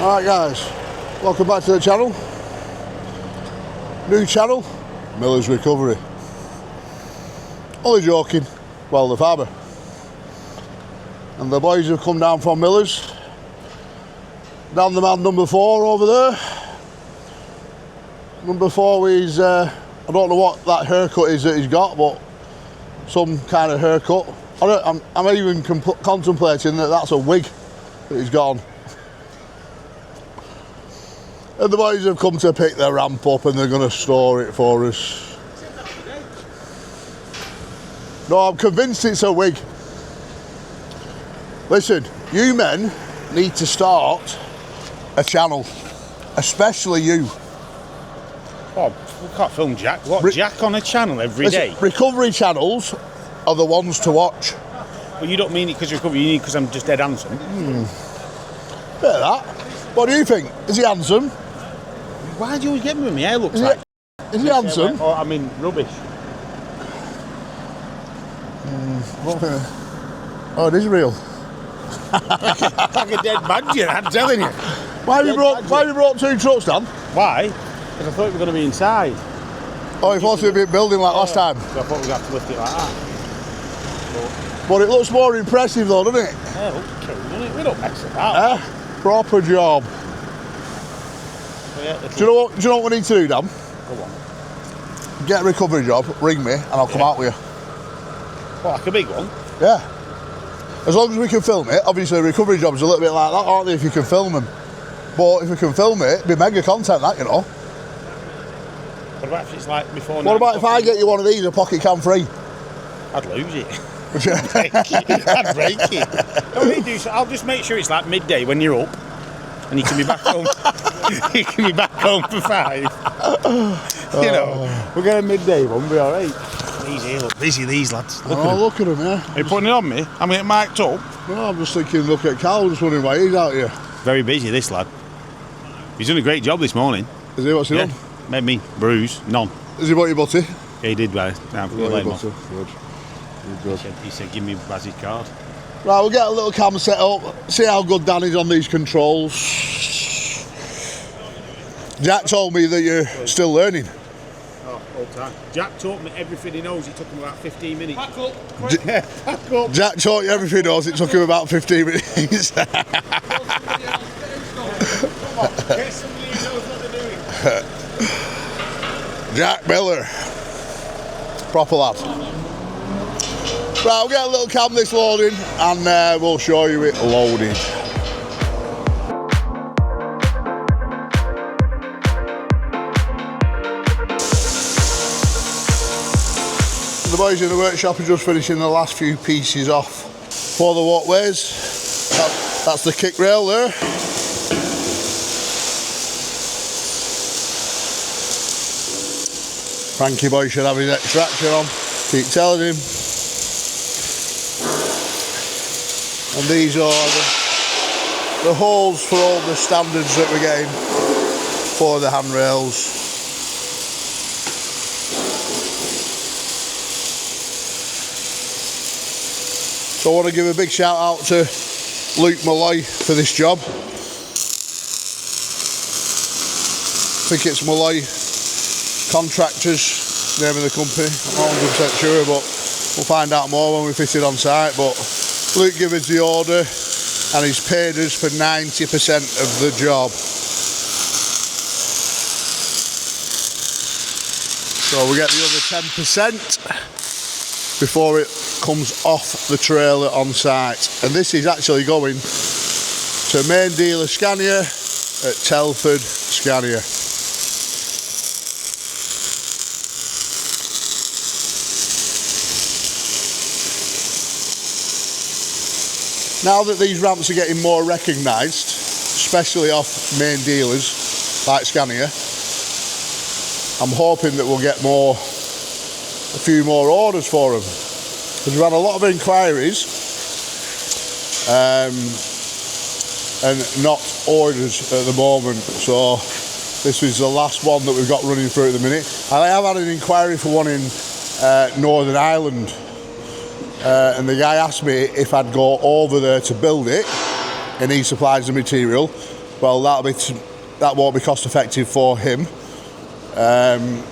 Alright guys, welcome back to the channel. New channel, Miller's Recovery. Only joking, WELDERFABBER. And the boys have come down from Miller's. Down the man number 4 over there. Number 4 is, I don't know what that haircut is that he's got, but some kind of haircut. I'm even contemplating that that's a wig that he's got on. And the boys have come to pick their ramp up and they're going to store it for us. No, I'm convinced it's a wig. Listen, you men need to start a channel, especially you. Oh, we can't film Jack. What, Jack on a channel every day? Recovery channels are the ones to watch. Well, you don't mean it because you're recovery, you mean it because I'm just dead handsome. Bit of that. What do you think? Is he handsome? Why do you always get me with my hair looks like? Is he handsome? Oh, I mean, rubbish. Oh, it is real. Like a dead badger, I'm telling you. Why have you brought 2 trucks, Dan? Why? Because I thought we were going to be inside. Oh, you thought it would be building like last time? So I thought we'd have to lift it like that. But it looks more impressive though, doesn't it? Yeah, it looks cool, doesn't it? We don't mess about. Proper job. So yeah, Do you know what we need to do, Dan? Go on. Get a recovery job, ring me, and I'll come out with you. What, like a big one? Yeah. As long as we can film it. Obviously, recovery jobs are a little bit like that, aren't they, if you can film them? But if we can film it, it'd be mega content, that, you know. What about if it's like before? What about if I get you one of these, a pocket cam free? I'd lose it. I'd break it. I'll just make sure it's like midday when you're up and you can be back home. You can be back home for 5. You know, we'll get a midday one, we'll be alright. These here look busy, these lads. Look at them, yeah. Are you putting it on me? I mean, mic'd up. No, I'm just thinking, look at Carl, just wondering why he's out here. Very busy, this lad. He's done a great job this morning. Is he? What's he done? Made me bruise, none. Has he bought your butty? Yeah, he did, right. Good. He said, give me Bazzy's card. Right, we'll get a little cam set up, see how good Dan is on these controls. Jack told me that you're still learning. Oh, all time. Jack taught me everything he knows. It took him about 15 minutes. Back up. Back up. Jack taught you everything he knows. It took him about 15 minutes. Come on, get somebody who knows what they're doing. Jack Miller. Proper lad. Right, we'll get a little cam this loading and we'll show you it loaded. The boys in the workshop are just finishing the last few pieces off for the walkways. That's the kick rail there. Frankie boy should have his extraction on, keep telling him. And these are the holes for all the standards that we're getting for the handrails. So I want to give a big shout out to Luke Malloy for this job. I think it's Malloy Contractors, name of the company. I'm not 100% sure, but we'll find out more when we fit it on site. But Luke gave us the order and he's paid us for 90% of the job. So we get the other 10% before it comes off the trailer on site. And this is actually going to main dealer Scania at Telford Scania. Now that these ramps are getting more recognised, especially off main dealers like Scania, I'm hoping that we'll get a few more orders for them. Because we've had a lot of inquiries and not orders at the moment. So this is the last one that we've got running through at the minute. And I have had an inquiry for one in Northern Ireland. And the guy asked me if I'd go over there to build it, and he supplies the material, well, that won't be cost effective for him.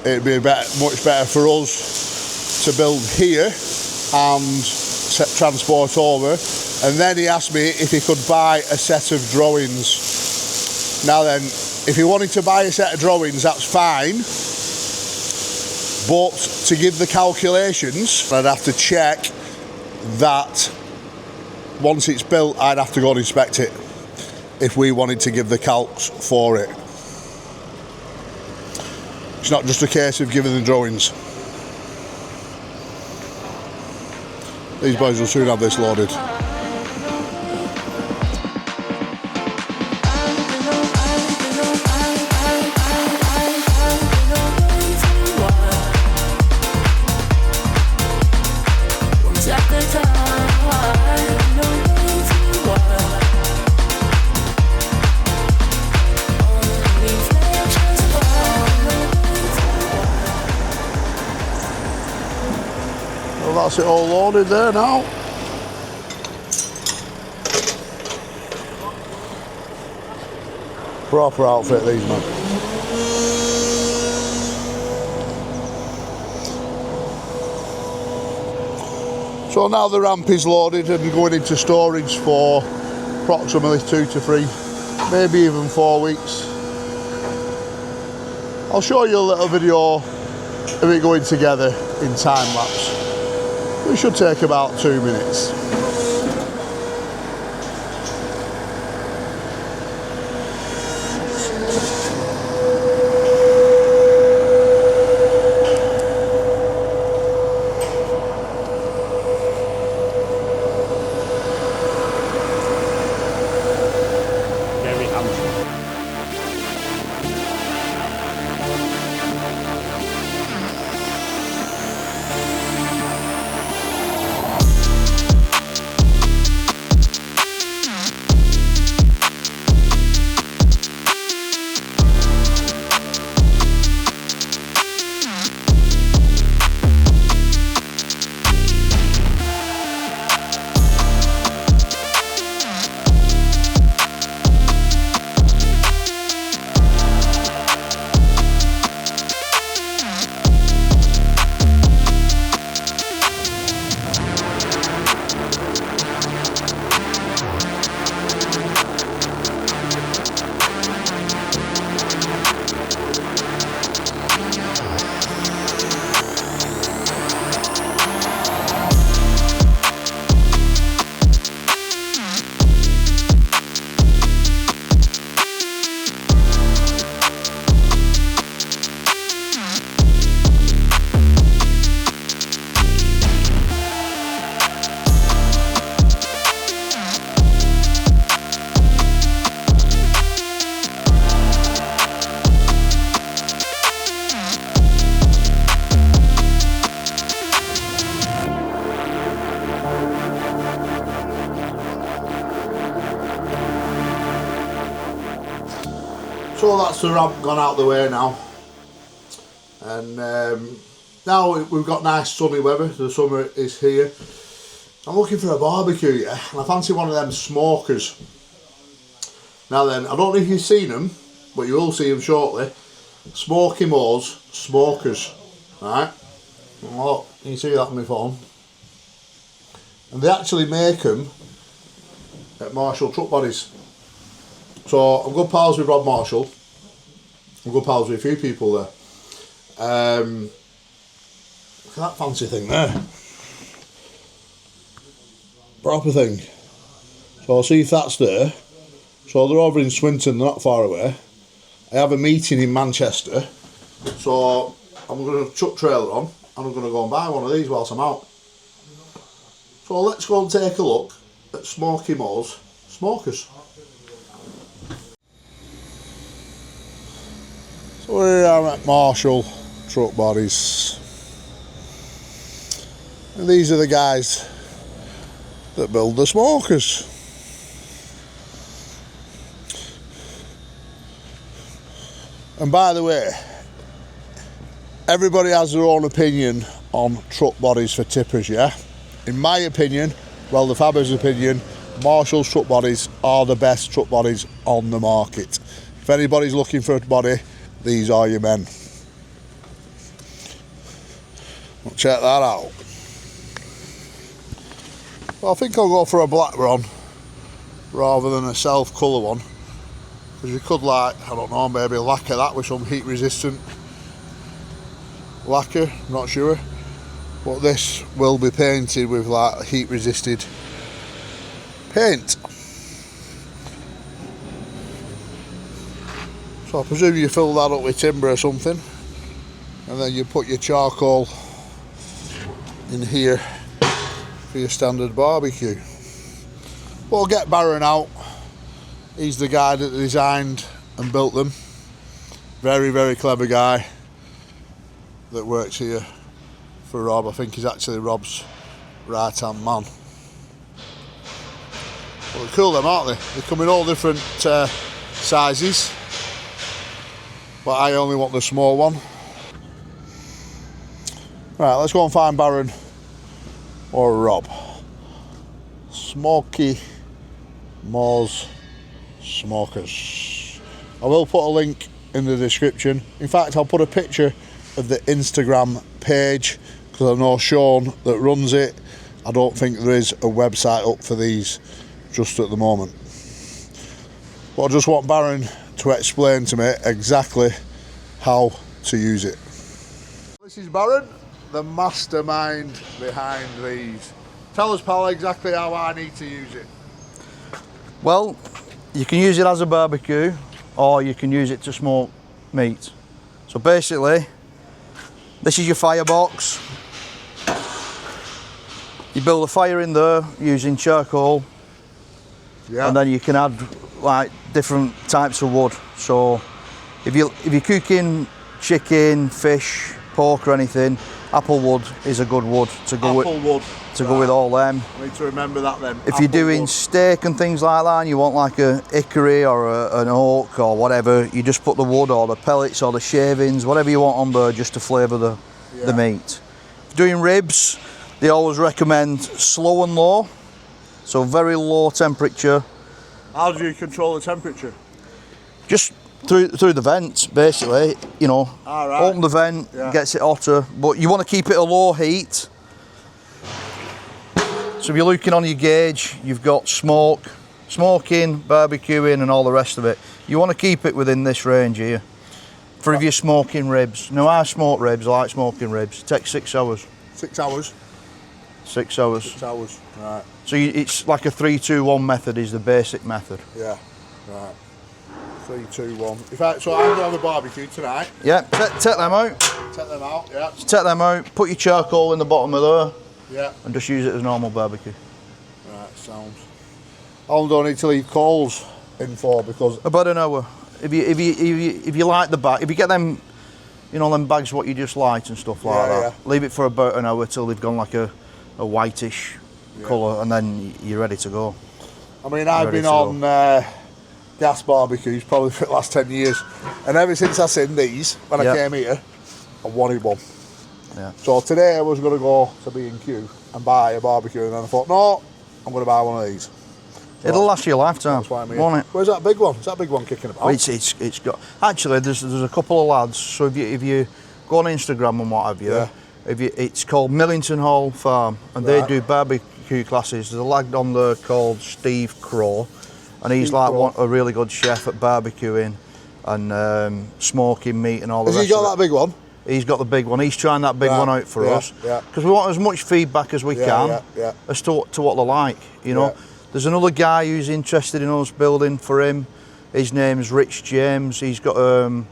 It'd be much better for us to build here and transport over. And then he asked me if he could buy a set of drawings. Now then, if he wanted to buy a set of drawings, that's fine, but to give the calculations, I'd have to check that once it's built, I'd have to go and inspect it if we wanted to give the calcs for it. It's not just a case of giving the drawings. These boys will soon have this loaded. That's it all loaded there now. Proper outfit, these men. So now the ramp is loaded and going into storage for approximately 2 to 3, maybe even 4 weeks. I'll show you a little video of it going together in time lapse. It should take about 2 minutes. Very handsome. So that's the ramp gone out the way now, and now we've got nice sunny weather. The summer is here. I'm looking for a barbecue, yeah, and I fancy one of them smokers. Now then, I don't know if you've seen them, but you will see them shortly. Smokey Moore's smokers, right? Look, you can see that on my phone. And they actually make them at Marshall Truck Bodies. So I'm good pals with Rob Marshall. I'm good pals with a few people there. Look at that fancy thing there. Proper thing. So I'll see if that's there. So they're over in Swinton, they're not far away. I have a meeting in Manchester. So I'm going to chuck trailer on and I'm going to go and buy one of these whilst I'm out. So let's go and take a look at Smokey Moore's smokers. So here I am at Marshall Truck Bodies, and these are the guys that build the smokers. And by the way, everybody has their own opinion on truck bodies for tippers, yeah? In my opinion, WELDERFABBER's opinion, Marshall's truck bodies are the best truck bodies on the market. If anybody's looking for a body, these are your men. Well, check that out. Well, I think I'll go for a black one rather than a self colour one, because you could, like, I don't know, maybe lacquer that with some heat resistant lacquer, I'm not sure. But this will be painted with like heat resisted paint. So I presume you fill that up with timber or something, and then you put your charcoal in here for your standard barbecue. We'll get Baron out. He's the guy that designed and built them. Very, very clever guy that works here for Rob. I think he's actually Rob's right hand man. Well, they're cool them, aren't they? They come in all different sizes, but I only want the small one. Right, let's go and find Baron or Rob. Smokey Moors Smokers. I will put a link in the description. In fact, I'll put a picture of the Instagram page, because I know Sean that runs it. I don't think there is a website up for these just at the moment. But I just want Baron to explain to me exactly how to use it. This is Baron, the mastermind behind these. Tell us, pal, exactly how I need to use it. Well, you can use it as a barbecue, or you can use it to smoke meat. So basically, this is your firebox. You build a fire in there using charcoal, and then you can add like different types of wood. So if you're cooking chicken, fish, pork or anything, apple wood is a good wood to go with all them. I need to remember that then. If you're doing steak and things like that and you want like a hickory or an oak or whatever, you just put the wood or the pellets or the shavings, whatever you want on there, just to flavour the meat. Doing ribs, they always recommend slow and low, so very low temperature. How do you control the temperature? Just through the vents, basically, you know. Open the vent, gets it hotter, but you want to keep it a low heat. So if you're looking on your gauge, you've got smoking, barbecuing and all the rest of it. You want to keep it within this range here. For if you're smoking ribs. Now I smoke ribs, I like smoking ribs. It takes 6 hours. 6 hours? 6 hours. 6 hours, right. So it's like a 3-2-1 method is the basic method. Yeah, right. 3, 2, 1. In fact, so I'm going to have a barbecue tonight. Yeah, take them out. Take them out, yeah. So take them out, put your charcoal in the bottom of there. Yeah. And just use it as normal barbecue. Right, sounds. How long do I need to leave coals in for? Because about an hour. If you like the bag, if you get them, you know, them bags what you just light and stuff like that. Leave it for about an hour till they've gone like a whitish colour, and then you're ready to go. I mean, I've been on gas barbecues probably for the last 10 years, and ever since I seen these when I came here, I wanted one. Yeah. So today I was going to go to B&Q and buy a barbecue, and then I thought, no, I'm going to buy one of these. So it'll last you a lifetime, won't it? Where's that big one? Is that big one kicking about? It's got. Actually, there's a couple of lads. So if you go on Instagram and what have you, it's called Millington Hall Farm, and they do barbecue classes. There's a lad on there called Steve Crow, and he's a really good chef at barbecuing and smoking meat and all the rest of it. Has he got that big one? He's got the big one. He's trying that big one out for us because we want as much feedback as we can as to what they're like. You know, there's another guy who's interested in us building for him. His name's Rich James. He's got a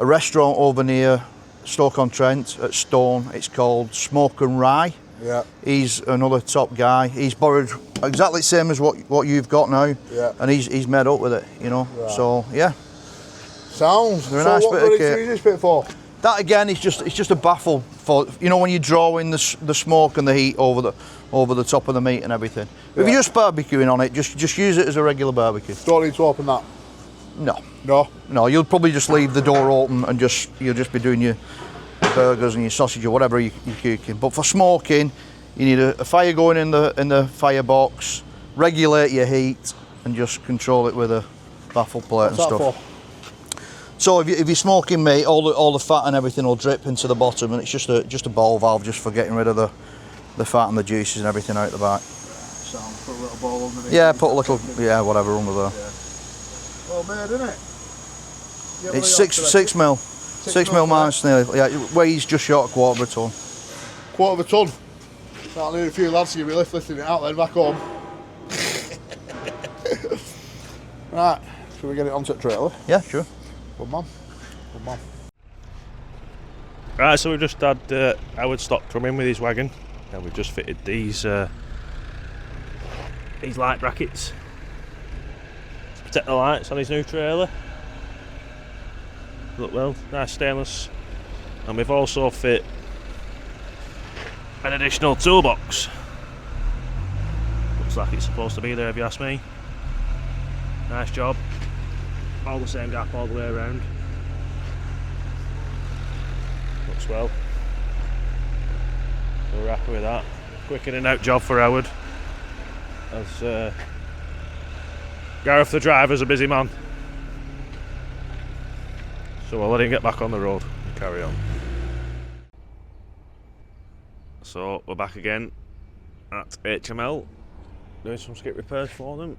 restaurant over near Stoke-on-Trent at Stone. It's called Smoke and Rye. Yeah. He's another top guy. He's borrowed exactly the same as what you've got now. Yeah. And he's made up with it. You know. Right. So yeah. Sounds. They're a nice bit of kit. What do you use this bit for? That again is just a baffle for, you know, when you draw in the smoke and the heat over the top of the meat and everything. If you're just barbecuing on it, just use it as a regular barbecue. Don't need to open that. No, you'll probably just leave the door open and you'll just be doing your burgers and your sausage or whatever you're cooking. But for smoking, you need a fire going in the firebox, regulate your heat and just control it with a baffle plate and stuff. So if you're smoking meat, all the fat and everything will drip into the bottom, and it's just a ball valve just for getting rid of the fat and the juices and everything out the back. So put a little ball underneath. Yeah, put a little, whatever under there. Yeah. Well made, isn't it? It's 6 mil. 6 mil minus nearly. Yeah, it weighs just short of a 1/4 of a ton. 1/4 of a ton. That'll need a few lads to be lifting it out then back home. Right, shall we get it onto the trailer? Yeah, sure. Good man. Good man. Right, so we've just had Howard Stott come in with his wagon, and we've just fitted these light brackets to protect the lights on his new trailer. Look well, nice stainless. And we've also fit an additional toolbox. Looks like it's supposed to be there if you ask me. Nice job. All the same gap all the way around. Looks well. So we're happy with that. Quick in and out job for Howard. As Gareth the driver's a busy man. So we'll let him get back on the road and carry on. So we're back again at HML doing some skip repairs for them.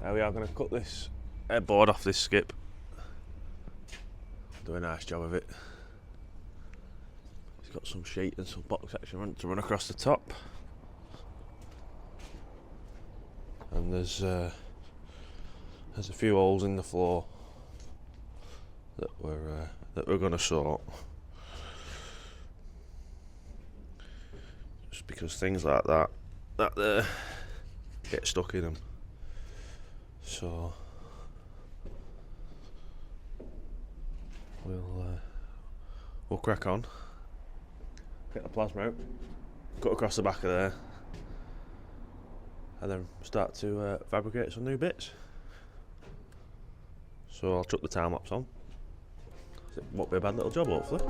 Now we are going to cut this headboard off this skip. Do a nice job of it. It's got some sheet and some box section to run across the top. And there's a few holes in the floor that we're going to sort. Just because things like that there get stuck in them. So we'll crack on. Get the plasma out, cut across the back of there, and then start to fabricate some new bits. So I'll chuck the time-lapse on. It won't be a bad little job, hopefully.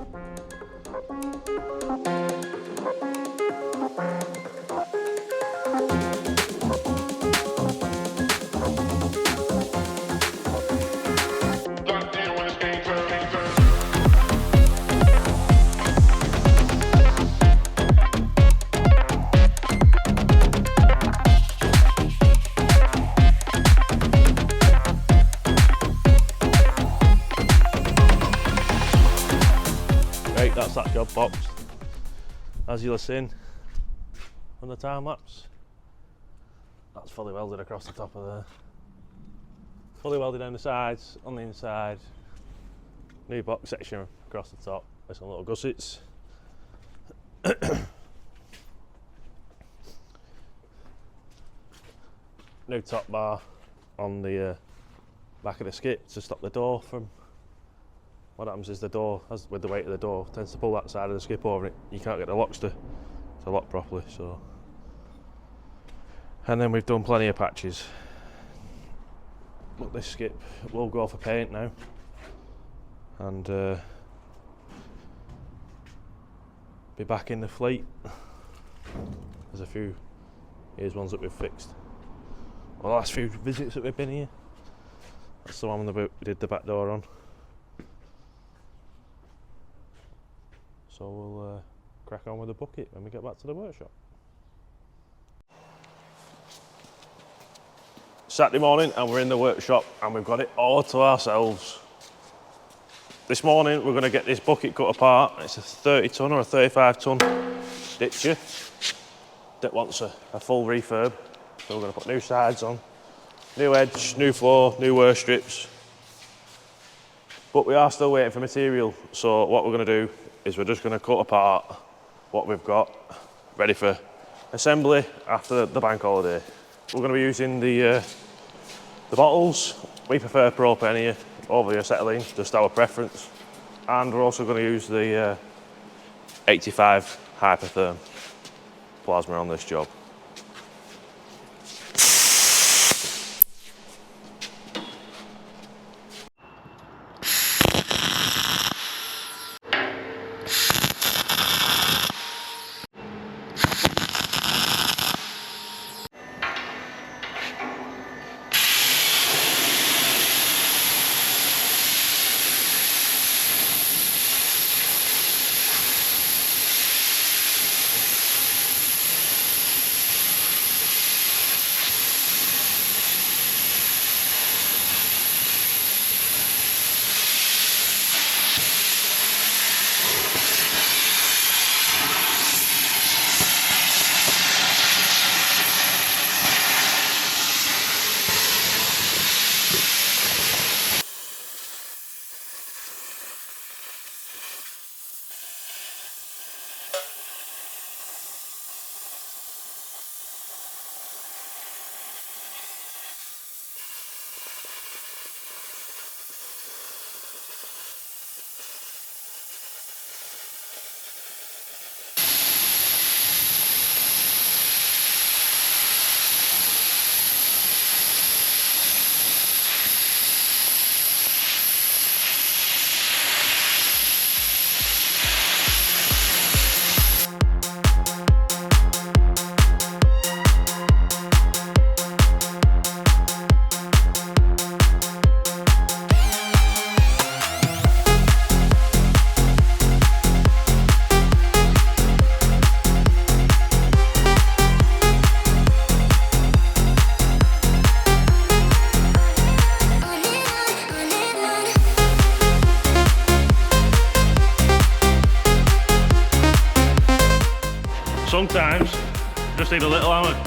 Right, that's that job boxed. As you'll have seen on the time lapse, that's fully welded across the top of there. Fully welded down the sides, on the inside. New box section across the top with some little gussets. New top bar on the back of the skip to stop the door from. What happens is the door, as with the weight of the door, tends to pull that side of the skip over it. You can't get the locks to lock properly. So, and then we've done plenty of patches. Look, this skip will go for paint now, and be back in the fleet. There's a few. Here's ones that we've fixed. Well, the last few visits that we've been here. That's the one that we did the back door on. So we'll crack on with the bucket when we get back to the workshop. Saturday morning and we're in the workshop and we've got it all to ourselves. This morning we're going to get this bucket cut apart. It's a 30 ton or a 35 ton ditcher that wants a full refurb. So we're going to put new sides on, new edge, new floor, new wear strips. But we are still waiting for material. So what we're going to do is we're just going to cut apart what we've got ready for assembly after the bank holiday. We're going to be using the bottles. We prefer propane here over the acetylene, just our preference. And we're also going to use the 85 hypertherm plasma on this job. sometimes just need a little hammer.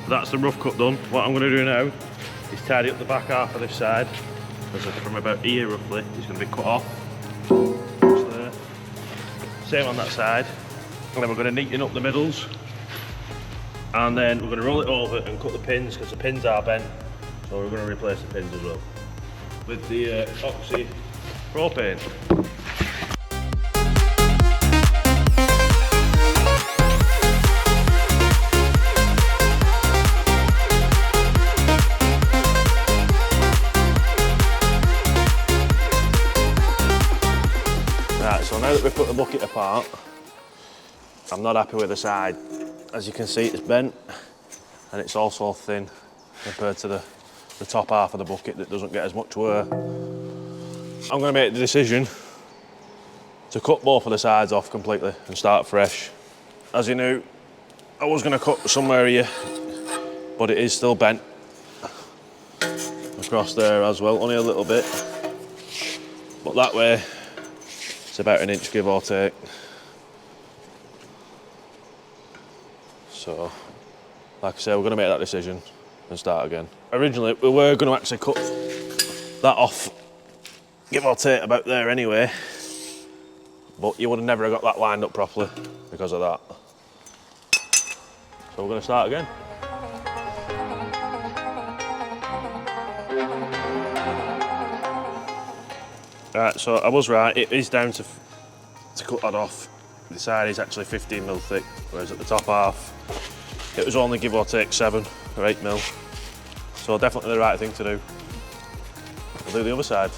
That's the rough cut done. What I'm going to do now is tidy up the back half of this side, because from about here roughly it's going to be cut off. Just there. Same on that side. And then we're going to neaten up the middles, and then we're going to roll it over and cut the pins, because the pins are bent, so we're going to replace the pins as well with the oxy propane. So now that we've put the bucket apart, I'm not happy with the side. As you can see, it's bent and it's also thin compared to the top half of the bucket that doesn't get as much wear. I'm going to make the decision to cut both of the sides off completely and start fresh. As you knew, I was going to cut somewhere here, but it is still bent across there as well, only a little bit. But that way, it's about an inch, give or take. So, like I say, we're going to make that decision and start again. Originally, we were going to actually cut that off, give or take about there anyway, but you would have never got that lined up properly because of that. So we're going to start again. Right, so I was right, it is down to cut that off. The side is actually 15mm thick, whereas at the top half, it was only give or take 7 or 8mm. So definitely the right thing to do. We'll do the other side.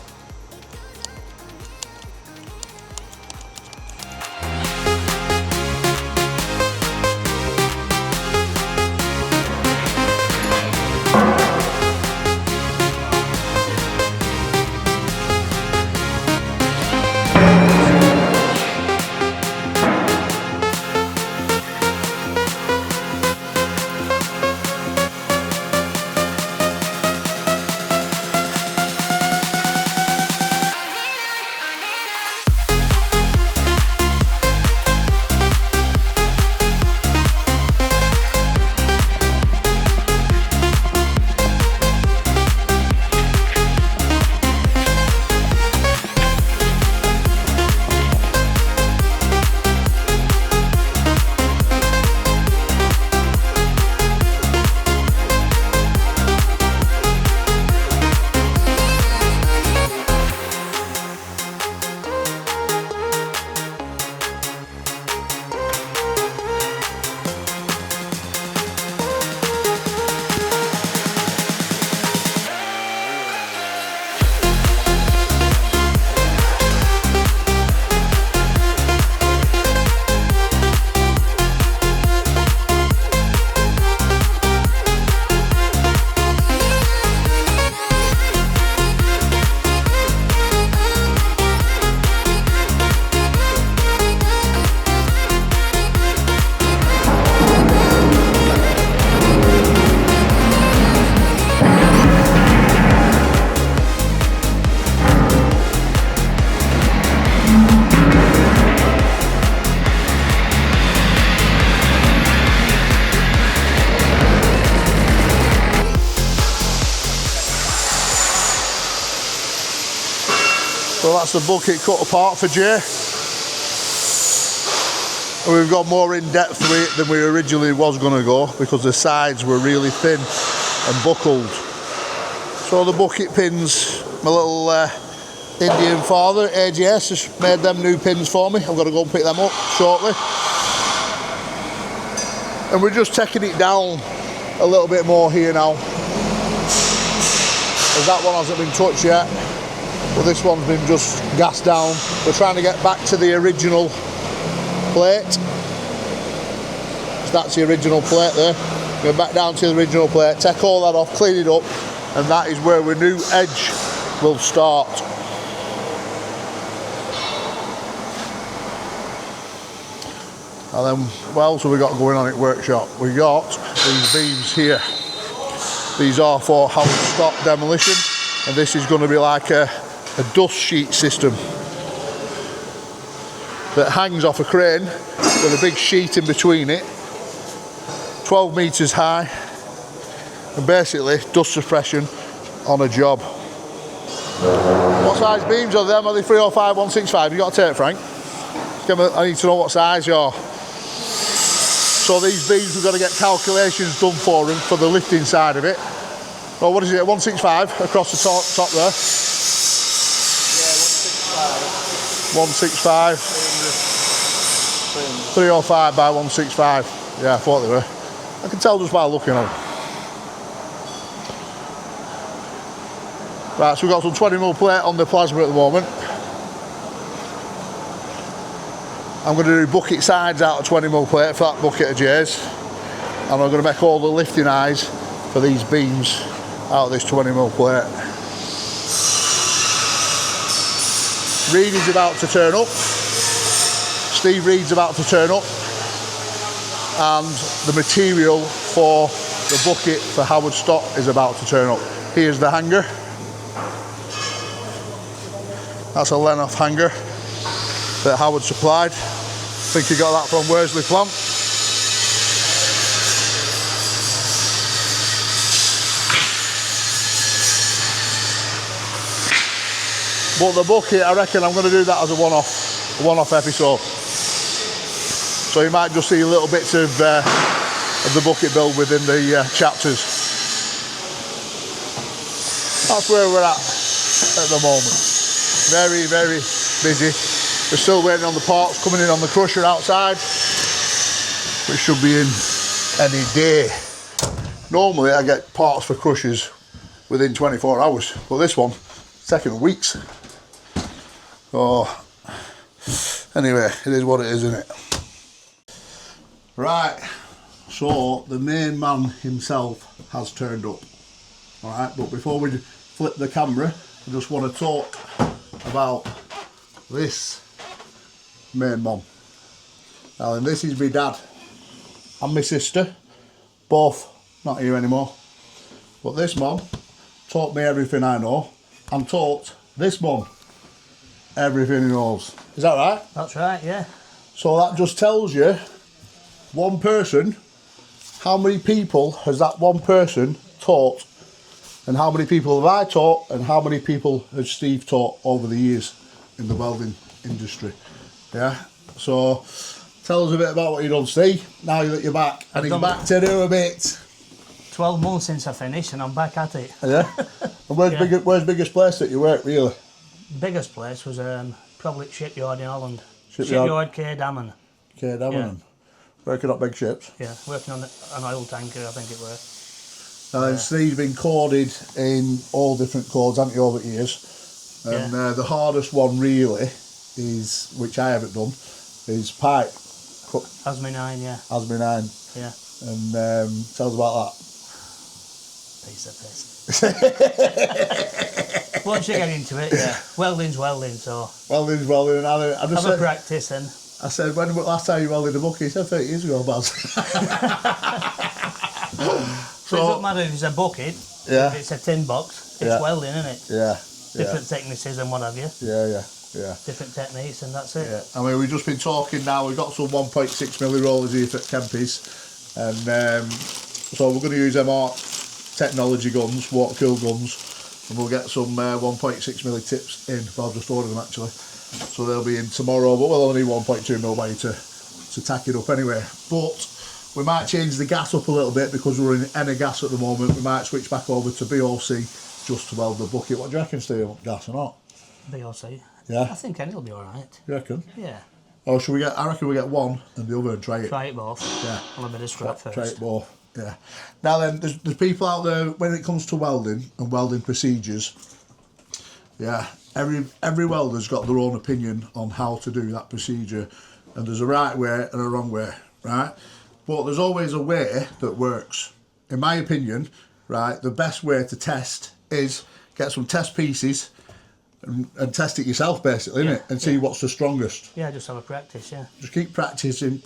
So that's the bucket cut apart for Jay. And we've got more in depth with it than we originally was going to go, because the sides were really thin and buckled. So the bucket pins, my little Indian father, AGS, has made them new pins for me. I'm going to go and pick them up shortly. And we're just taking it down a little bit more here now. As that one hasn't been touched yet, but this one's been just gassed down. We're trying to get back to the original plate. So that's the original plate there. Go back down to the original plate, take all that off, clean it up, and that is where our new edge will start. And then what else have we got going on at workshop? We got these beams here. These are for Howard Stott Demolition, and this is going to be like a dust sheet system that hangs off a crane with a big sheet in between it, 12 metres high, and basically dust suppression on a job. What size beams are them? Are they 305, 165? You got a tape, Frank? I need to know what size you are. So these beams, we've got to get calculations done for them for the lifting side of it. Oh, what is it, 165 across the top there? Yeah, 165. 305 by 165. Yeah, I thought they were. I can tell just by looking at them. Right, so we've got some 20mm plate on the plasma at the moment. I'm going to do bucket sides out of 20mm plate for that bucket of J's, and I'm going to make all the lifting eyes for these beams out of this 20mm plate. Reed is about to turn up. Steve Reed's about to turn up, and the material for the bucket for Howard Stott is about to turn up. Here's the hanger. That's a Lenoff hanger that Howard supplied. I think he got that from Worsley Plant. But the bucket, I reckon I'm going to do that as a one-off episode. So you might just see little bits of the bucket build within the chapters. That's where we're at the moment. Very, very busy. We're still waiting on the parts coming in on the crusher outside, which should be in any day. Normally I get parts for crushers within 24 hours, but this one, it's taking weeks. Oh, anyway, it is what it is, isn't it? Right, so the main man himself has turned up. Alright, but before we flip the camera, I just want to talk about this main mum. Now, and this is my dad and my sister, both not here anymore. But this mum taught me everything I know, and taught this mum everything he knows. Is that right? That's right, yeah. So that just tells you, one person, how many people has that one person taught, and how many people have I taught, and how many people has Steve taught over the years in the welding industry. Yeah, so tell us a bit about what you've done, Steve, now that you're back. And he's back to do a bit. 12 months since I finished and I'm back at it. Yeah? And where's the biggest place that you work, really? Biggest place was probably Shipyard in Holland. Shipyard K. Dammon. K. Dammon. Yeah. Working up big ships. Yeah, working on an oil tanker, I think it was. And then Steve's been corded in all different cords, hasn't he, over the years? And the hardest one really is, which I haven't done, is pipe. Asmi 9, yeah. Asmi 9. Yeah. And tell us about that. Piece of piss. Once you get into it, yeah. Welding's welding, so. Welding's welding. And I just have a practice and. I said, when last time you welded a bucket? He said 30 years ago, Baz. So it doesn't matter if it's a bucket, if it's a tin box, it's welding, isn't it? Yeah. Different techniques and what have you. Yeah. Different techniques, and that's it. Yeah. I mean, we've just been talking now, we've got some 1.6mm rollers here for Kempis, and so we're going to use MR technology guns, water-cooled guns, and we'll get some 1.6mm tips in. Well, I've just ordered them actually, so they'll be in tomorrow, but we'll only need 1.2mm way to tack it up anyway. But we might change the gas up a little bit because we're in NA gas at the moment. We might switch back over to BOC just to weld the bucket. What do you reckon, Steve? Gas or not? BLC. Yeah. I think any will be all right. You reckon? Yeah. Or should we get? I reckon we get one and the other and try it. Try it both. Yeah. On a bit of scrap first. Try it both. Yeah. Now then, there's people out there when it comes to welding and welding procedures. Yeah. Every welder's got their own opinion on how to do that procedure, and there's a right way and a wrong way, right? But there's always a way that works. In my opinion, right, the best way to test is get some test pieces and test it yourself, basically, innit? And see what's the strongest. Yeah, just have a practice, yeah. Just keep practicing,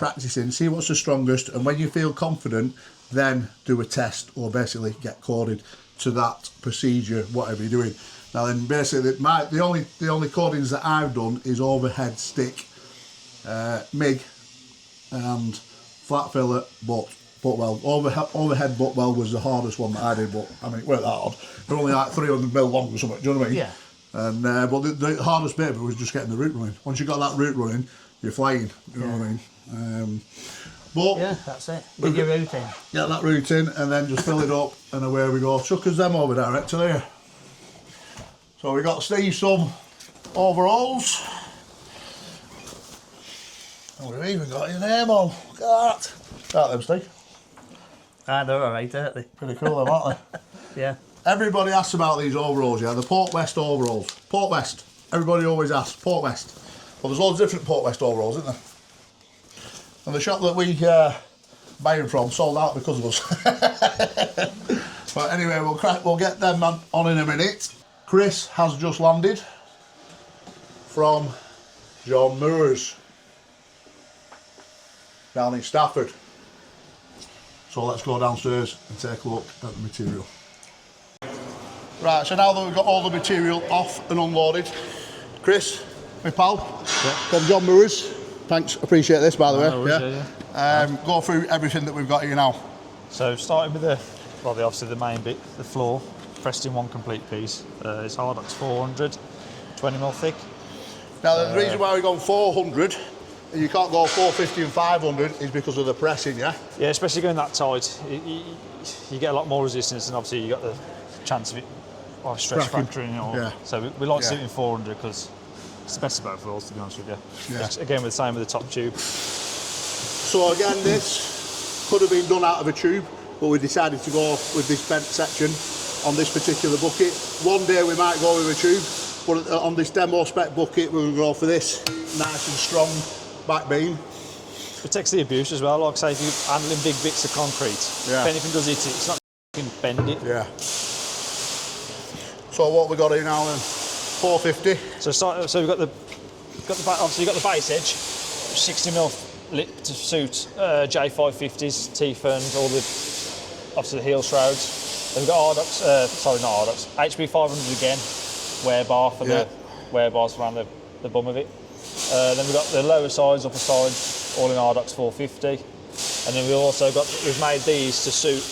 see what's the strongest, and when you feel confident, then do a test or basically get coded to that procedure, whatever you're doing. Now then, basically, the only codings that I've done is overhead stick, MIG, and flat fillet butt weld. Overhead butt weld was the hardest one that I did, but I mean, it weren't that hard. They're only like 300 mil long or something. Do you know what I mean? Yeah. And but the hardest bit was just getting the root running. Once you got that root running, you're flying. You know what I mean? But yeah, that's it. Get your root in. Get that root in, and then just fill it up, and away we go. Chuckers them over director there. So we got Steve some overalls. And we've even got your name on. Look at that. Right them, Steve. Ah, they're all right, aren't they? Pretty cool, them, aren't they? Yeah. Everybody asks about these overalls, yeah? The Port West overalls. Port West. Everybody always asks. Port West. Well, there's loads of different Port West overalls, isn't there? And the shop that we buy them from sold out because of us. But anyway, we'll get them on in a minute. Chris has just landed from John Moore's down in Stafford. So let's go downstairs and take a look at the material. Right, so now that we've got all the material off and unloaded, Chris, my pal, from John Moore's. Thanks, appreciate this, by the way. Go through everything that we've got here now. So starting with obviously the main bit, the floor, pressed in one complete piece. It's HARDOX 400, 20mm thick. Now the reason why we've gone 400, and you can't go 450 and 500 is because of the pressing, yeah? Yeah, especially going that tight, you get a lot more resistance, and obviously you got the chance of it stretch fracturing it. So we like to do it in 400 because it's the best of both worlds, to be honest with you. Yeah. Again, with the same with the top tube. So again, this could have been done out of a tube, but we decided to go with this bent section on this particular bucket. One day we might go with a tube, but on this demo spec bucket we're going to go for this nice and strong back beam. It protects the abuse as well. Like I say, if you're handling big bits of concrete, if anything does hit it, it's not going to bend it. Yeah. So what we got here now then? 450. So we've got the obviously you've got the base edge, 60mm lip to suit J550s, teeth and all the obviously the heel shrouds. Then we've got HARDOX, sorry not HARDOX, HB 500 again, wear bar for the wear bars around the bum of it. Then we've got the lower sides, upper sides, all in HARDOX 450. And then we've made these to suit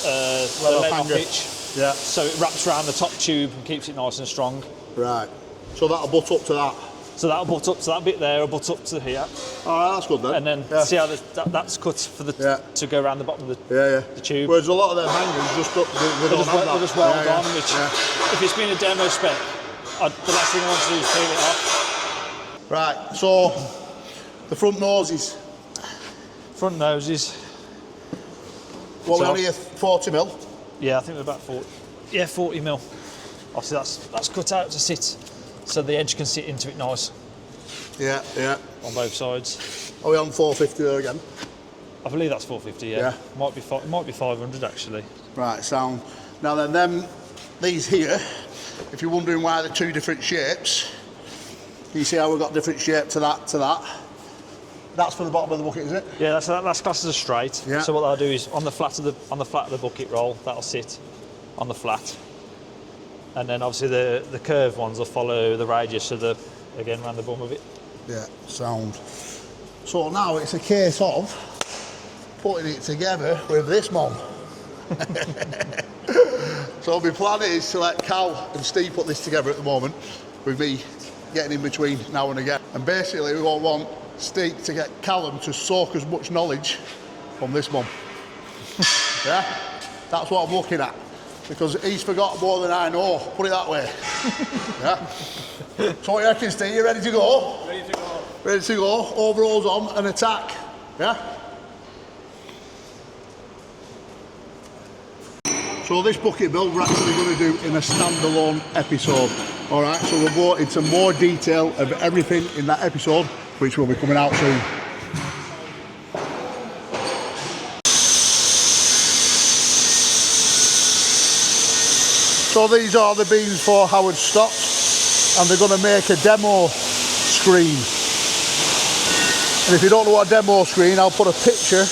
the leg pitch. Yeah. So it wraps around the top tube and keeps it nice and strong. Right. So that'll butt up to that. So that'll butt up to that bit there, or butt up to here. Alright, that's good then. And then see how that's cut for to go around the bottom of the tube. Whereas a lot of them hangers just up, they don't have that. They're just weld on, which if it's been a demo spec, the last thing I want to do is peel it off. Right, so the front noses. Front noses. Well, we're only 40mm. Yeah, I think we're about 40. Yeah, 40mm. Obviously, that's cut out to sit, so the edge can sit into it nice. Yeah. On both sides. Are we on 450 there again? I believe that's 450. Yeah. Might be 500 actually. Right, sound. Now then, these here, if you're wondering why they're two different shapes, you see how we've got different shape to that. That's for the bottom of the bucket, is it? Yeah, that's classed as a straight. Yeah. So what I'll do is on the flat of the bucket roll, that'll sit on the flat, and then obviously the curved ones will follow the radius of again around the bum of it. Yeah, sound. So now it's a case of putting it together with this mom. So my plan is to let Cal and Steve put this together at the moment, with me getting in between now and again. And basically we won't want Steve to get Callum to soak as much knowledge from this mum. Yeah? That's what I'm looking at. because he's forgotten more than I know, put it that way. Yeah. So what you reckon, Steve? You ready to go? Ready to go. Ready to go, overalls on and attack. Yeah? So this bucket build we're actually going to do in a standalone episode. Alright, so we'll go into more detail of everything in that episode, which will be coming out soon. So these are the beams for Howard Stott, and they're going to make a demo screen. And if you don't know what a demo screen, I'll put a picture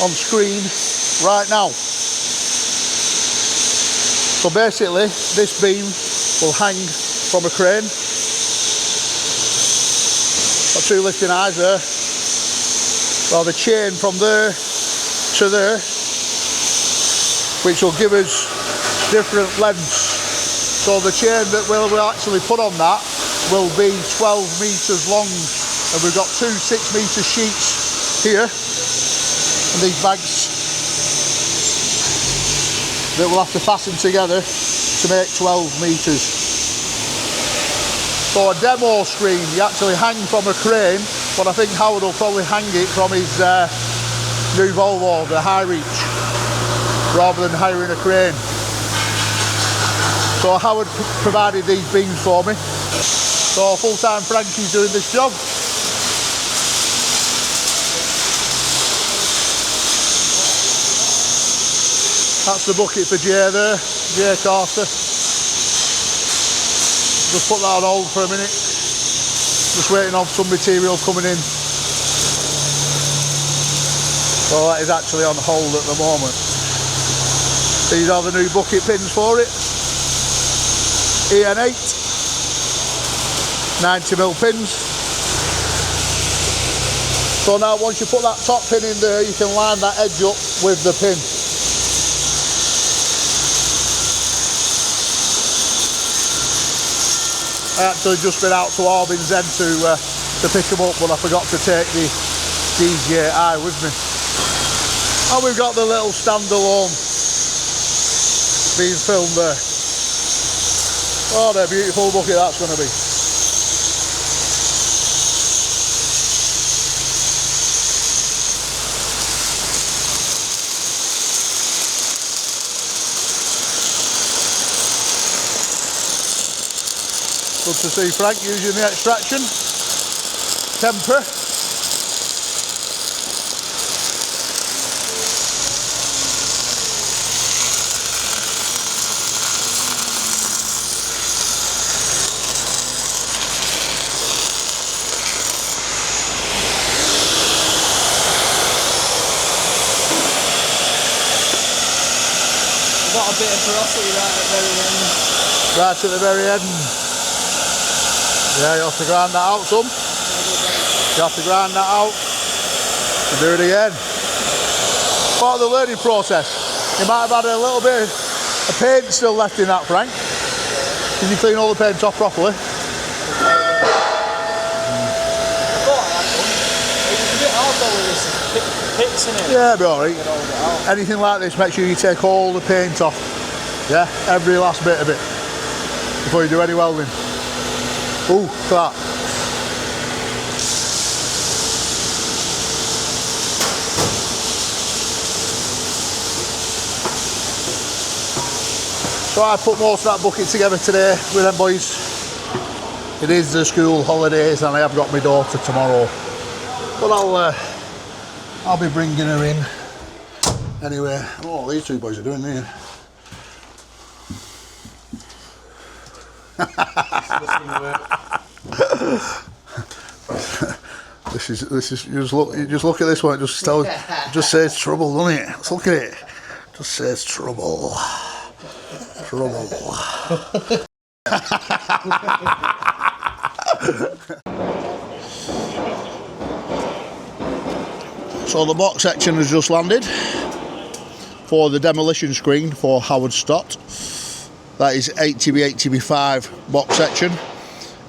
on screen right now. So basically, this beam will hang from a crane. Got two lifting eyes there. Well, the chain from there to there, which will give us different lengths. So the chain that we'll actually put on that will be 12 metres long. And we've got two 6 metre sheets here, and these bags that we'll have to fasten together to make 12 metres. So a demo screen, you actually hang from a crane, but I think Howard will probably hang it from his new Volvo, the High Reach, rather than hiring a crane. So Howard provided these beams for me. So full-time Frankie's doing this job. That's the bucket for Jay there, Jay Carter. Just put that on hold for a minute. Just waiting on some material coming in. So that is actually on hold at the moment. These are the new bucket pins for it. EN8, 90mm pins. So now once you put that top pin in there, you can line that edge up with the pin. I actually just been out to Albin's End to pick them up, but I forgot to take the DJI with me. And we've got the little standalone being filmed there. Oh, what a beautiful bucket that's going to be. Good to see Frank using the extraction temper. Got a bit of porosity right at the very end. Right at the very end. Yeah, you have to grind that out some. You have to grind that out and do it again. Part of the learning process. You might have had a little bit of paint still left in that, Frank. Did you clean all the paint off properly? I thought I had one. It was a bit hard though with this pits in it. Yeah, it'll be alright. Anything like this, make sure you take all the paint off. Yeah, every last bit of it before you do any welding. Ooh, look at that. So I put most of that bucket together today with them boys. It is the school holidays and I have got my daughter tomorrow. But I'll be bringing her in anyway. Oh, these two boys are doing here. This is you just look at this one. It just tells, it just says trouble, doesn't it? Let's look at it. It just says trouble. Trouble. So the box section has just landed for the demolition screen for Howard Stott. That is 80x80x5 box section.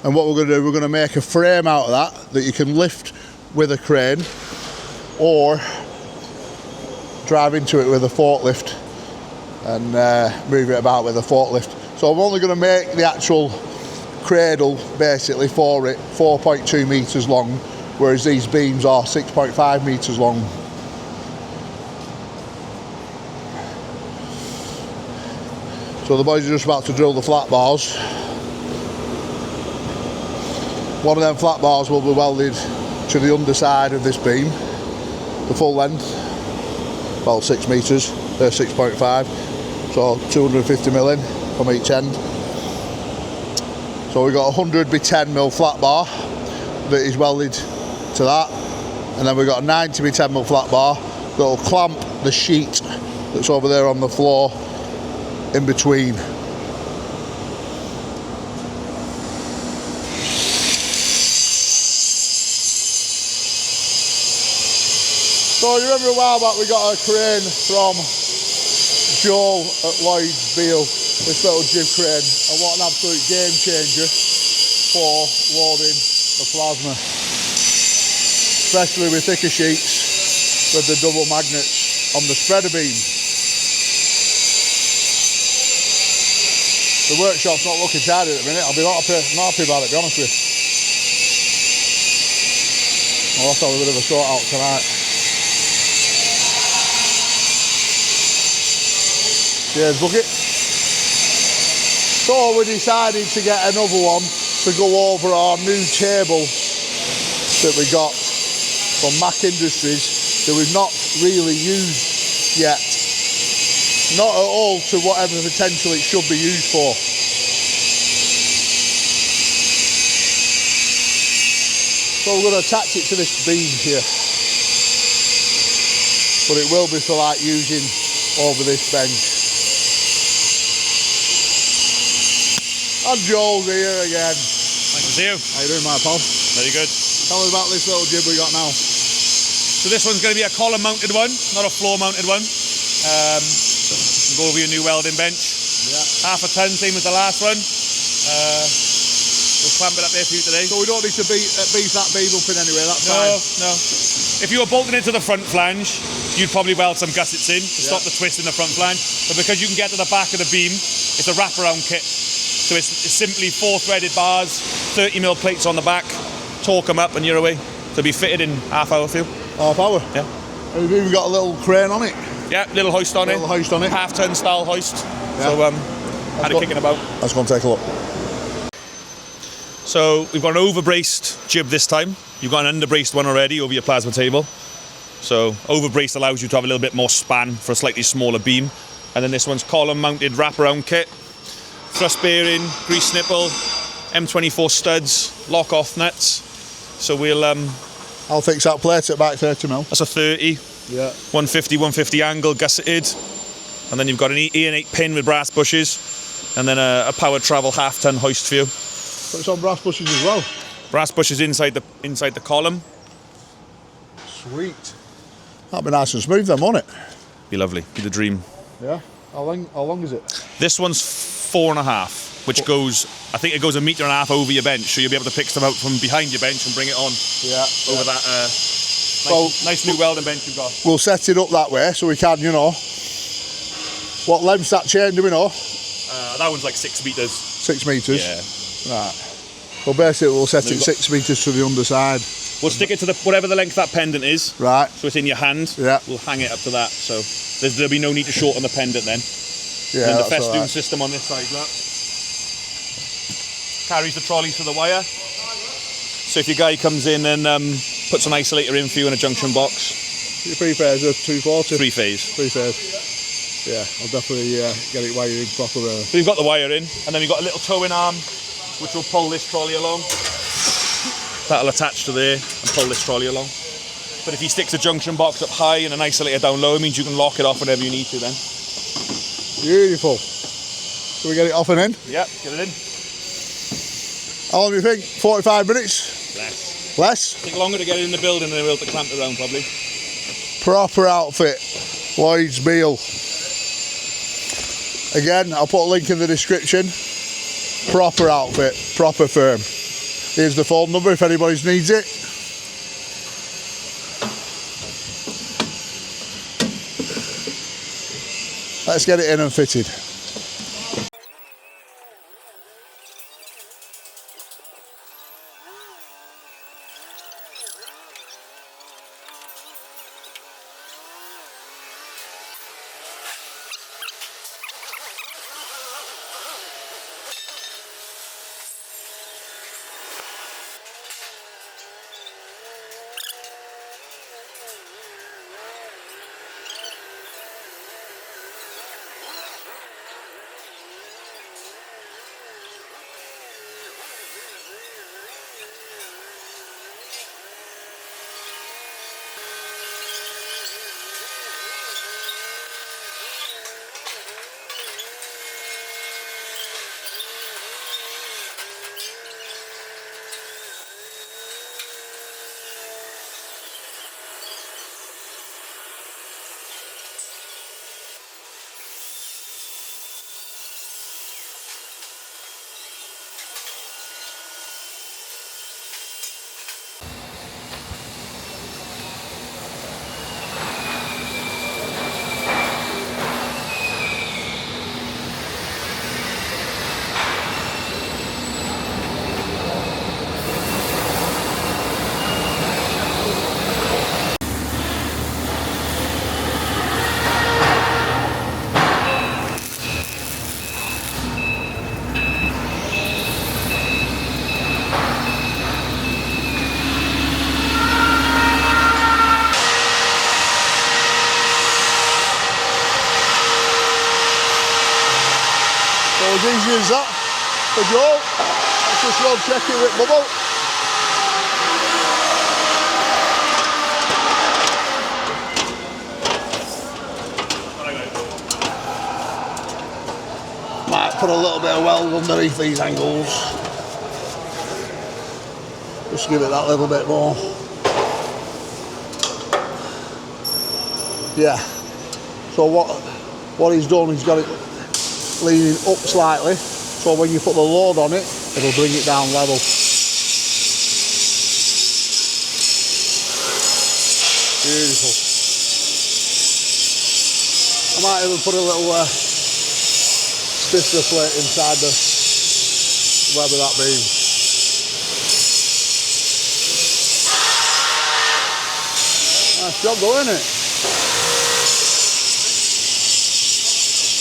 And what we're going to do, we're going to make a frame out of that you can lift with a crane or drive into it with a forklift and move it about with a forklift. So I'm only going to make the actual cradle basically for it 4.2 metres long, whereas these beams are 6.5 metres long. So the boys are just about to drill the flat bars. One of them flat bars will be welded to the underside of this beam, the full length, well 6 metres, 6.5, so 250 mil in from each end. So we've got a 100 by 10 mil flat bar that is welded to that, and then we've got a 90 by 10 mil flat bar that will clamp the sheet that's over there on the floor in between. So you remember a while back we got a crane from Joel at Lloyd's Beale, this little jib crane, and what an absolute game changer for loading the plasma, especially with thicker sheets with the double magnets on the spreader beam. The workshop's not looking tidy at the minute. I'll be not happy about it, to be honest with you. I'll have to have a bit of a sort out tonight. Cheers, bucket. So we decided to get another one to go over our new table that we got from Mac Industries that we've not really used yet. Not at all to whatever potential it should be used for. So we're going to attach it to this beam here. But it will be for like using over this bench. And Joel's here again. Nice to see you. How you doing, my pal? Very good. Tell us about this little jib we got now. So this one's going to be a column mounted one, not a floor mounted one. Go over your new welding bench. Yeah. Half a ton, same as the last one. We'll clamp it up there for you today. So we don't need to beef that beam up in anyway, that's fine. No. If you were bolting it to the front flange, you'd probably weld some gussets in to stop the twist in the front flange. But because you can get to the back of the beam, it's a wraparound kit. So it's simply 4 threaded bars, 30 mil plates on the back, torque them up and you're away. So it'll be fitted in half hour for you. Half hour? Yeah. And we've even got a little crane on it. Yeah, little hoist on it. Little hoist on it. Half ton style hoist. Yeah. So had it kicking about. Let's go and take a look. So we've got an overbraced jib this time. You've got an underbraced one already over your plasma table. So overbraced allows you to have a little bit more span for a slightly smaller beam. And then this one's column mounted wraparound kit. Thrust bearing, grease nipple, M24 studs, lock off nuts. So we'll I'll fix that plate at about 30 mil. That's a 30. Yeah. 150 angle gusseted. And then you've got an E&8 pin with brass bushes. And then a power travel half ton hoist for you. So it's on brass bushes as well. Brass bushes inside the column. Sweet. That'd be nice and smooth then, won't it? Be lovely. Be the dream. Yeah. How long is it? This one's 4.5, which goes, I think it goes 1.5 meters over your bench, so you'll be able to pick stuff out from behind your bench and bring it on. Yeah. Over that nice new welding bench you've got. We'll set it up that way so we can, you know. What length's that chain, do we know? That one's like 6 meters. 6 meters? Yeah. Right. Well, basically we'll set it 6 meters to the underside. We'll stick it to whatever the length that pendant is. Right. So it's in your hand. Yeah. We'll hang it up to that. So there'll be no need to shorten the pendant then. Yeah, and then the that's festoon right. system on this side, look. Carries the trolleys to the wire. So if your guy comes in and puts an isolator in for you in a junction box. Your 3 phase are 240? 3 phase. 3 phase. Yeah, I'll definitely get it wired in proper. So we've got the wire in, and then we've got a little towing arm, which will pull this trolley along. That'll attach to there and pull this trolley along. But if he sticks a junction box up high and an isolator down low, it means you can lock it off whenever you need to then. Beautiful. Can we get it off and in? Yep, get it in. How long do you think? 45 minutes? Less. Less? Take longer to get it in the building than it will to clamp it around probably. Proper outfit. Lloyd's Beale. Again, I'll put a link in the description. Proper outfit, proper firm. Here's the phone number if anybody needs it. Let's get it in and fitted. As easy as that for Joe. Let's just road check it with Bubble. Might put a little bit of weld underneath these angles. Just give it that little bit more. Yeah. So what he's done, he's got it leaning up slightly, so when you put the load on it, it'll bring it down level. Beautiful. I might even put a little stiffer plate inside the web of that beam. Nice job though, isn't it?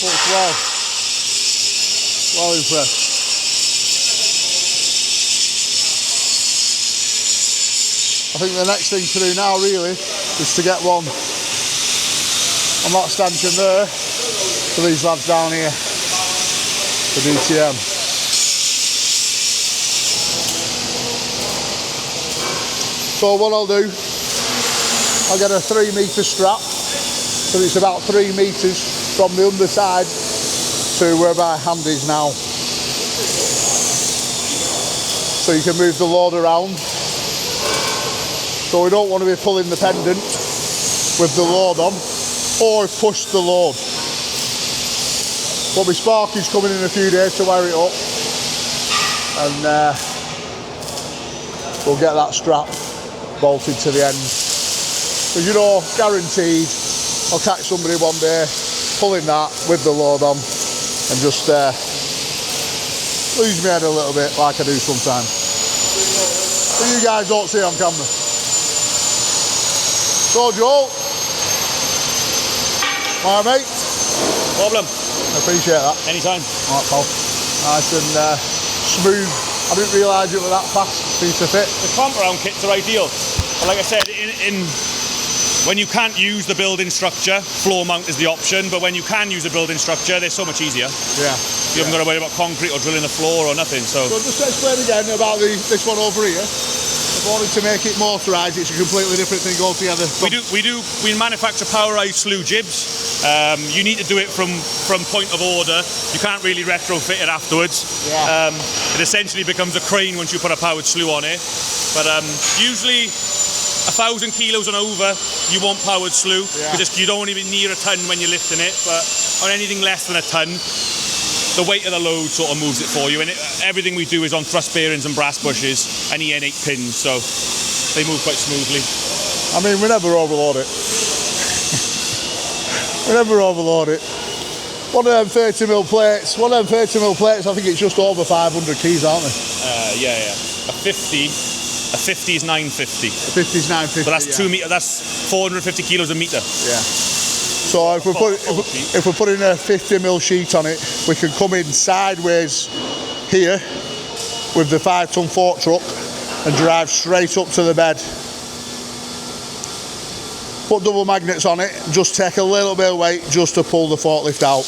Looks well. Well impressed. I think the next thing to do now really is to get one on that stanchion there for these lads down here, the DTM. So what I'll do, I'll get a 3 metre strap, so it's about 3 metres from the underside to where my hand is now. So you can move the load around. So we don't want to be pulling the pendant with the load on, or push the load. But my Sparky's coming in a few days to wire it up, and we'll get that strap bolted to the end. Because you know, guaranteed, I'll catch somebody one day pulling that with the load on and just lose my head a little bit like I do sometimes. But you guys don't see on camera. So Joel, my mate. Problem. I appreciate that. Anytime. Alright pal. Nice and smooth. I didn't realise it was that fast piece of fit. The clamp around kits are ideal. But like I said, when you can't use the building structure, floor mount is the option, but when you can use the building structure, they're so much easier. Yeah. You haven't got to worry about concrete or drilling the floor or nothing. So just explain again about this one over here. If I wanted to make it motorised, it's a completely different thing altogether. We manufacture powerised slew jibs. You need to do it from point of order. You can't really retrofit it afterwards. Yeah. It essentially becomes a crane once you put a powered slew on it. But usually 1,000 kilos and over, you want powered slew, because you don't want to be near a ton when you're lifting it, but on anything less than a ton, the weight of the load sort of moves it for you, and everything we do is on thrust bearings and brass bushes and EN8 pins, so they move quite smoothly. I mean, we never overload it. We never overload it. One of them 30mm plates, I think it's just over 500 keys, aren't they? Yeah. A 50 is 950. A 50 is 950. But that's 2 meter. That's 450 kilos a meter. Yeah. So if we're putting a 50mm sheet on it, we can come in sideways here with the 5-ton fork truck and drive straight up to the bed. Put double magnets on it, just take a little bit of weight just to pull the forklift out.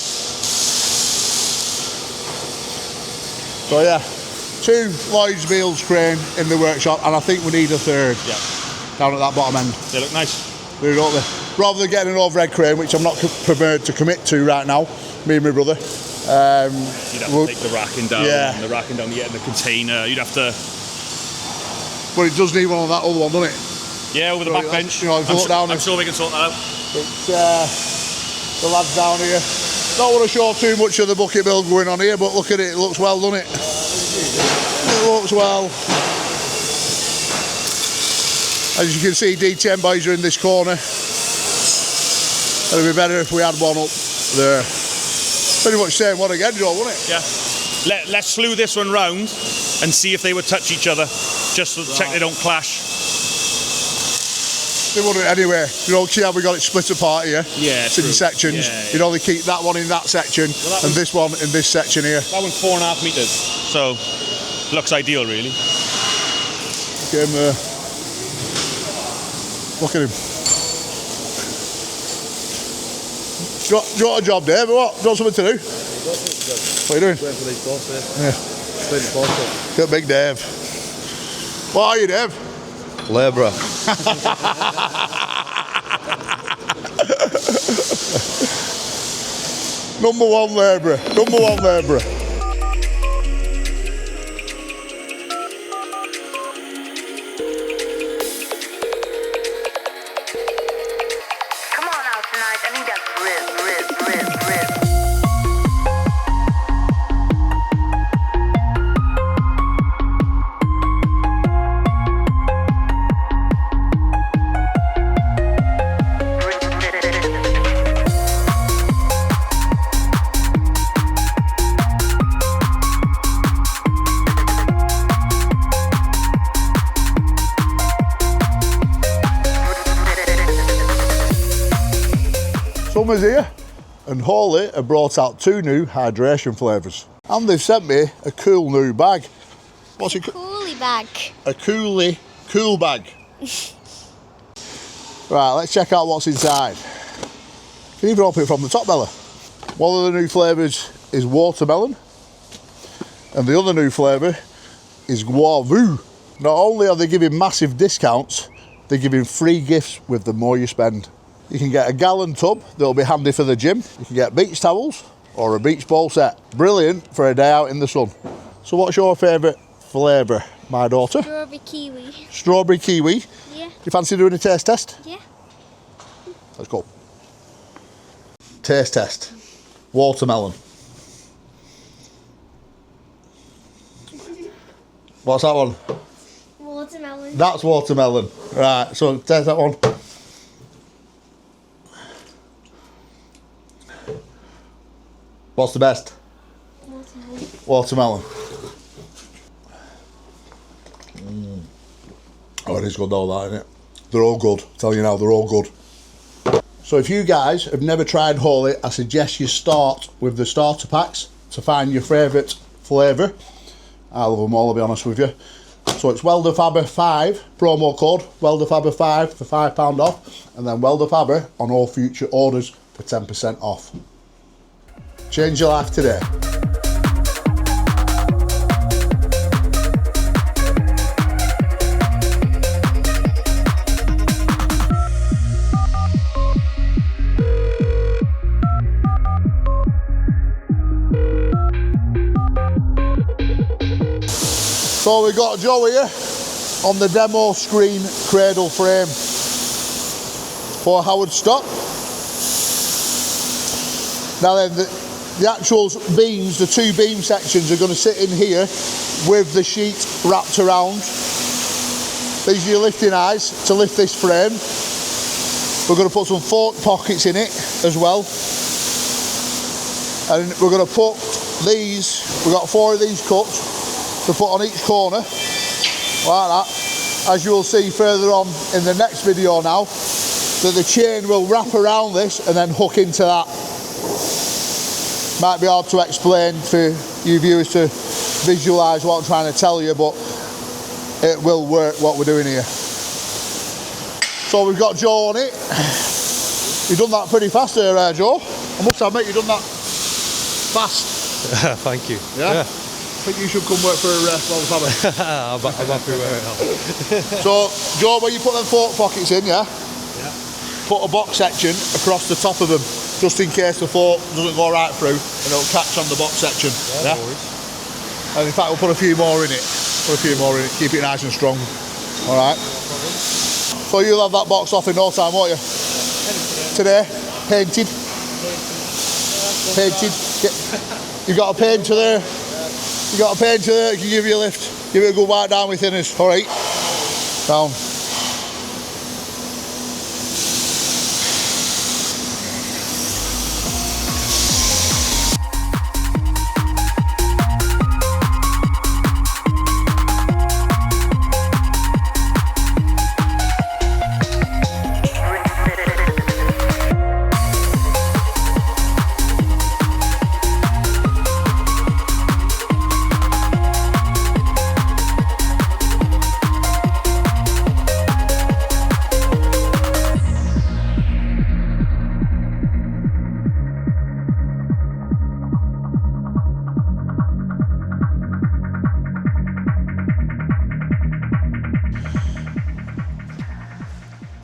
So yeah, 2 Lloyd's Beals crane in the workshop, and I think we need a third. Yeah. Down at that bottom end. They look nice. They don't they? Rather than getting an overhead crane, which I'm not prepared to commit to right now, me and my brother. You'd have to take the racking down, yeah. and the racking down, the container. You'd have to. But it does need one on that other one, doesn't it? Yeah, over the back bench. You know, I'm sure we can sort that out. It's the lads down here. Don't want to show too much of the bucket build going on here, but look at it. It looks well, doesn't it? It looks well. As you can see, D10 boys are in this corner. It'd be better if we had one up there. Pretty much same one again, Joe, wouldn't it? Yeah. Let's slew this one round and see if they would touch each other, just to check they don't clash. They wouldn't anyway. You know, see how we got it split apart here? Yeah, it's in sections. Yeah. You'd only keep that one in that section and this one in this section here. That one's 4.5 meters, so looks ideal, really. Look at him there. Look at him. Do you want a job, Dave, or what? Do you want something to do? What are you doing? Waiting for these boss here. Yeah. Waiting for boss. Look at big Dave. What are you, Dave? Labourer. Number one labourer. Number one labourer. Come on out tonight. I need that rip. Summer's here, and Hawley have brought out 2 new hydration flavours. And they've sent me a cool new bag. What's it? Coolie bag. A cool bag. Right, let's check out what's inside. You can even open it from the top, Bella. One of the new flavours is watermelon, and the other new flavour is guava. Not only are they giving massive discounts, they're giving free gifts with the more you spend. You can get a gallon tub that'll be handy for the gym. You can get beach towels or a beach ball set. Brilliant for a day out in the sun. So what's your favourite flavour, my daughter? Strawberry kiwi. Strawberry kiwi. Yeah. You fancy doing a taste test? Yeah. Let's go. Taste test. Watermelon. What's that one? Watermelon. That's watermelon. Right, so taste that one. What's the best? Watermelon. Watermelon. Oh, it is good though, that, isn't it? They're all good. I tell you now, they're all good. So if you guys have never tried Hawley, I suggest you start with the starter packs to find your favourite flavour. I love them all, I'll be honest with you. So it's WELDERFABBER 5, promo code WELDERFABBER 5 for £5 off, and then WELDERFABBER on all future orders for 10% off. Change your life today. So we've got Joe here on the demo screen cradle frame for Howard Stott. Now then, the actual beams, the 2 beam sections are going to sit in here with the sheet wrapped around. These are your lifting eyes to lift this frame. We're going to put some fork pockets in it as well. And we're going to put these, we've got 4 of these cuts to put on each corner, like that. As you'll see further on in the next video now, that the chain will wrap around this and then hook into that. Might be hard to explain for you viewers to visualise what I'm trying to tell you, but it will work what we're doing here. So we've got Joe on it. You've done that pretty fast there, Joe. I must admit, you've done that fast. Thank you. Yeah? I think you should come work for WELDERFABBER. I'm happy with it. So, Joe, when you put them fork pockets in, yeah? Put a box section across the top of them, just in case the fork doesn't go right through and it'll catch on the box section. Yeah? And in fact, we'll put a few more in it. Keep it nice and strong. Alright? So you'll have that box off in no time, won't you? Today? Painted? Painted? You got a painter there? You got a painter there that can give you a lift? Give it a good wipe down with thinners. Alright? Down.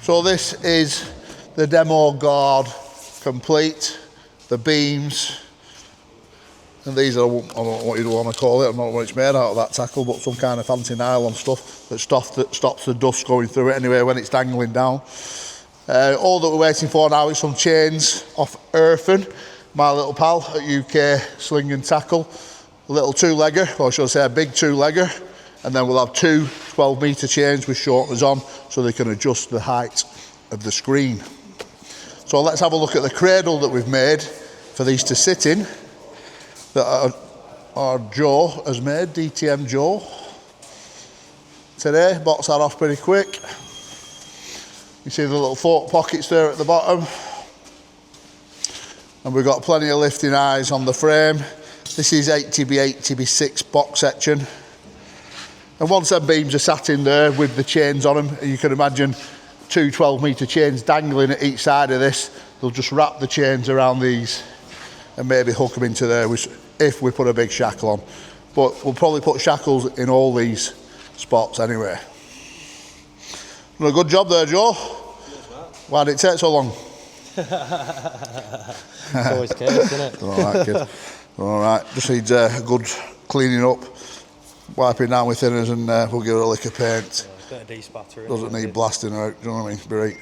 So this is the demo guard complete, the beams, and these are, I don't know what you want to call it, I don't know what it's made out of, that tackle, but some kind of fancy nylon stuff that stops the dust going through it anyway when it's dangling down. All that we're waiting for now is some chains off Irfan, my little pal at UK Sling and Tackle, a little 2-legger, or should I say a big 2-legger, and then we'll have 2 12-metre chains with shorteners on so they can adjust the height of the screen. So let's have a look at the cradle that we've made for these to sit in, that our Joe has made, DTM Joe. Today, box that off pretty quick. You see the little fork pockets there at the bottom. And we've got plenty of lifting eyes on the frame. This is 80x 80x6 box section. And once them beams are sat in there with the chains on them, you can imagine 2 12-metre chains dangling at each side of this. They'll just wrap the chains around these and maybe hook them into there if we put a big shackle on. But we'll probably put shackles in all these spots anyway. Done a good job there, Joe. Why did it take so long? It's always case, isn't it? All right, kid. All right, just needs a good cleaning up, wiping down with thinners, and we'll give it a lick of paint. Yeah, a bit of de-spatter. Doesn't need blasting out, do you know what I mean? Great.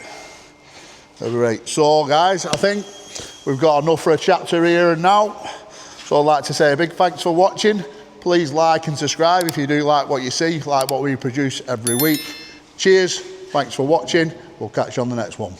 Great. So, guys, I think we've got enough for a chapter here and now. So I'd like to say a big thanks for watching. Please like and subscribe if you do like what you see, like what we produce every week. Cheers. Thanks for watching. We'll catch you on the next one.